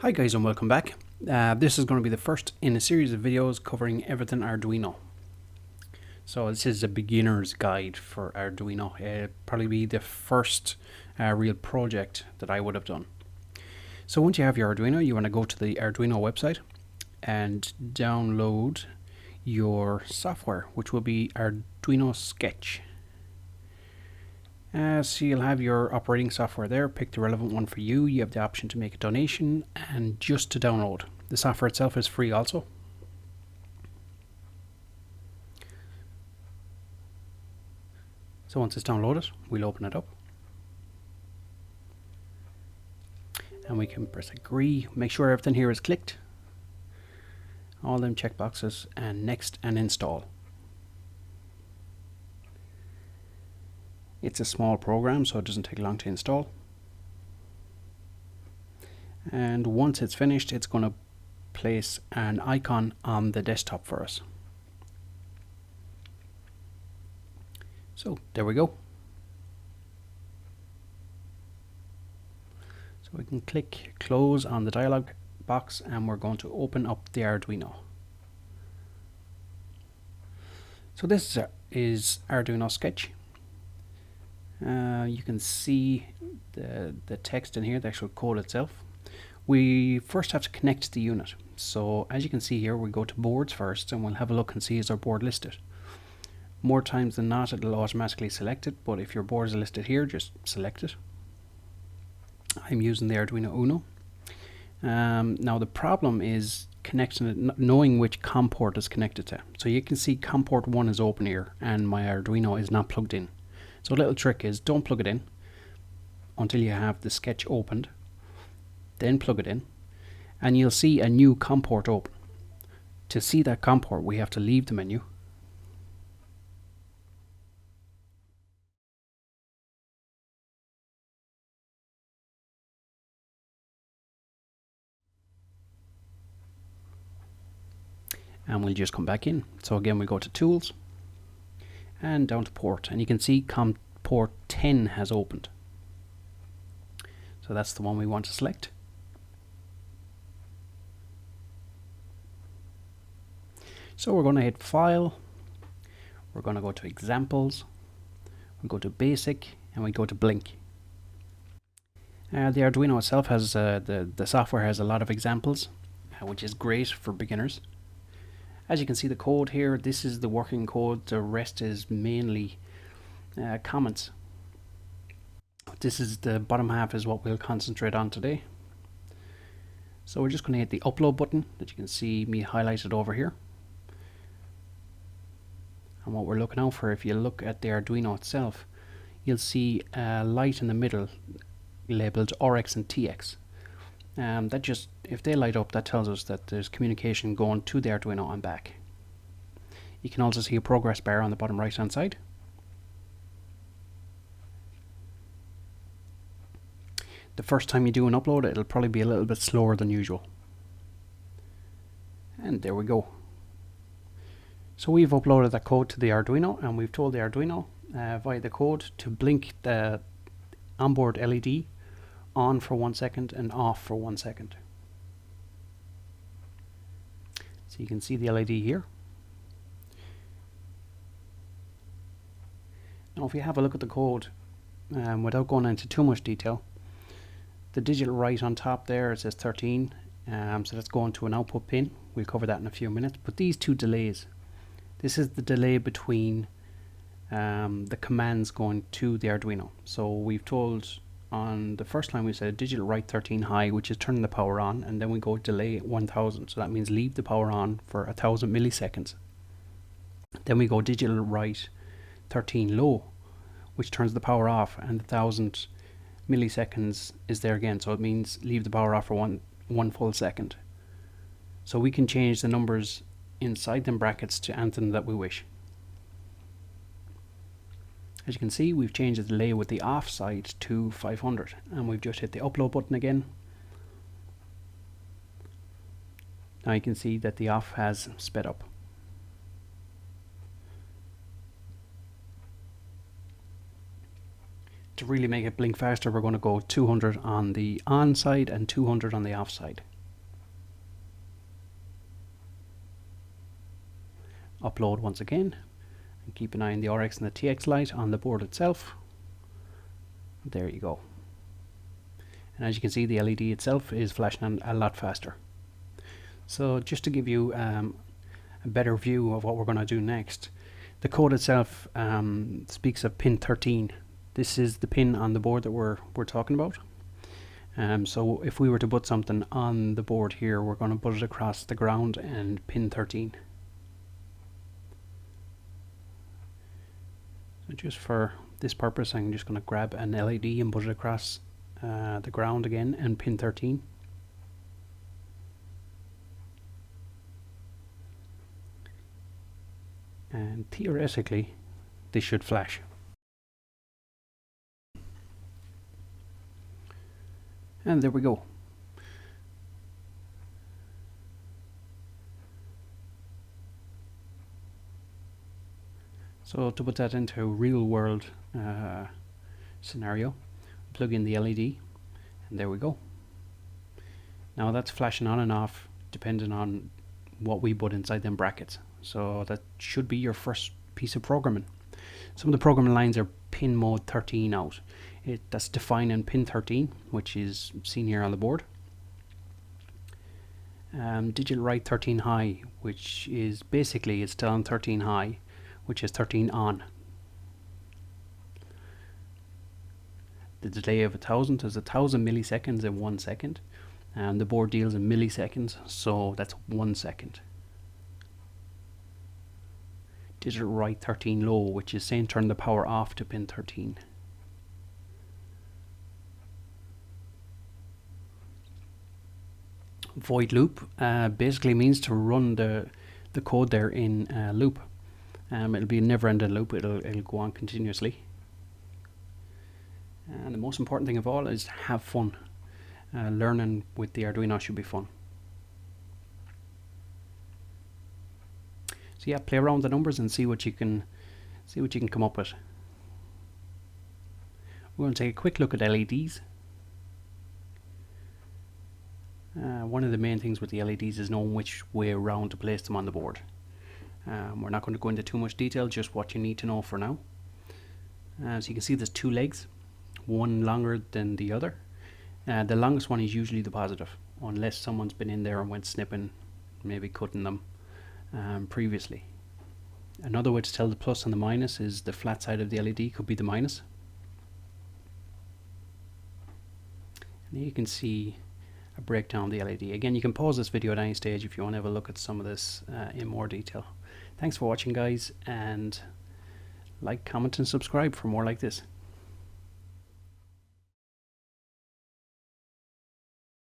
Hi guys and welcome back. This is going to be the first in a series of videos covering everything Arduino. So this is a beginner's guide for Arduino. It'll probably be the first real project that I would have done. So once you have your Arduino, you want to go to the Arduino website and download your software, which will be Arduino Sketch. So you'll have your operating software there. Pick the relevant one for you. You have the option to make a donation and just to download. The software itself is free also. So once it's downloaded, we'll open it up. And we can press agree. Make sure everything here is clicked. All them checkboxes, and next and install. It's a small program, so it doesn't take long to install. And once it's finished, it's going to place an icon on the desktop for us. So there we go. So we can click close on the dialog box and we're going to open up the Arduino. So this is Arduino Sketch. You can see the text in here, the actual code itself. We first have to connect the unit. So as you can see here, we go to boards first and we'll have a look and see is our board listed. More times than not it'll automatically select it, but if your board is listed here, just select it. I'm using the Arduino Uno. Now the problem is connecting it, knowing which COM port is connected to. So you can see COM port 1 is open here and my Arduino is not plugged in. So a little trick is don't plug it in until you have the sketch opened, then plug it in and you'll see a new COM port open. To see that COM port, we have to leave the menu and we'll just come back in. So again we go to tools and down to port, and you can see COM port 10 has opened. So that's the one we want to select. So we're going to hit File, we're going to go to Examples, we go to Basic, and we go to Blink. The Arduino itself has, the software has a lot of examples, which is great for beginners. As you can see the code here, this is the working code, the rest is mainly comments. This is the bottom half is what we'll concentrate on today. So we're just going to hit the upload button that you can see me highlighted over here. And what we're looking out for, if you look at the Arduino itself, you'll see a light in the middle labeled RX and TX. That just, if they light up, that tells us that there's communication going to the Arduino and back. You can also see a progress bar on the bottom right hand side. The first time you do an upload, it'll probably be a little bit slower than usual. And there we go. So we've uploaded that code to the Arduino and we've told the Arduino via the code to blink the onboard LED on for 1 second and off for 1 second. So you can see the LED here. Now if you have a look at the code, without going into too much detail, the digital write on top there, it says 13, so that's going to an output pin. We'll cover that in a few minutes. But these two delays, this is the delay between the commands going to the Arduino. So we've told on the first line we said digital write 13 high, which is turning the power on, and then we go delay 1000, so that means leave the power on for 1000 milliseconds. Then we go digital write 13 low, which turns the power off, and 1000 milliseconds is there again, so it means leave the power off for one full second. So we can change the numbers inside them brackets to anything that we wish. As you can see, we've changed the delay with the off side to 500, and we've just hit the upload button again. Now you can see that the off has sped up. To really make it blink faster, we're going to go 200 on the on side and 200 on the off side. Upload once again, and keep an eye on the RX and the TX light on the board itself. There you go. And as you can see, the LED itself is flashing a lot faster. So just to give you a better view of what we're going to do next, the code itself speaks of pin 13. This is the pin on the board that we're talking about. So if we were to put something on the board here, we're going to put it across the ground and pin 13. So just for this purpose, I'm just going to grab an LED and put it across the ground again and pin 13. And theoretically, this should flash. And there we go. So to put that into a real world scenario, plug in the LED, and there we go. Now that's flashing on and off depending on what we put inside them brackets. So that should be your first piece of programming. Some of the programming lines are pin mode 13 out. That's defining pin 13, which is seen here on the board. Digital write 13 high, which is basically it's still on 13 high, which is 13 on. The delay of 1000 is 1000 milliseconds in 1 second, and the board deals in milliseconds, so that's 1 second. Digital write 13 low, which is saying turn the power off to pin 13. Void loop basically means to run the code there in a loop. It'll be a never-ending loop. It'll go on continuously. And the most important thing of all is have fun. Learning with the Arduino should be fun. So yeah, play around with the numbers and see what you can come up with. We're going to take a quick look at LEDs. One of the main things with the LEDs is knowing which way around to place them on the board. We're not going to go into too much detail, just what you need to know for now. So you can see there's two legs, one longer than the other. The longest one is usually the positive, unless someone's been in there and went snipping, maybe cutting them previously. Another way to tell the plus and the minus is the flat side of the LED could be the minus. And you can see a breakdown of the LED. Again, you can pause this video at any stage if you want to have a look at some of this in more detail. Thanks for watching, guys, and like, comment and subscribe for more like this.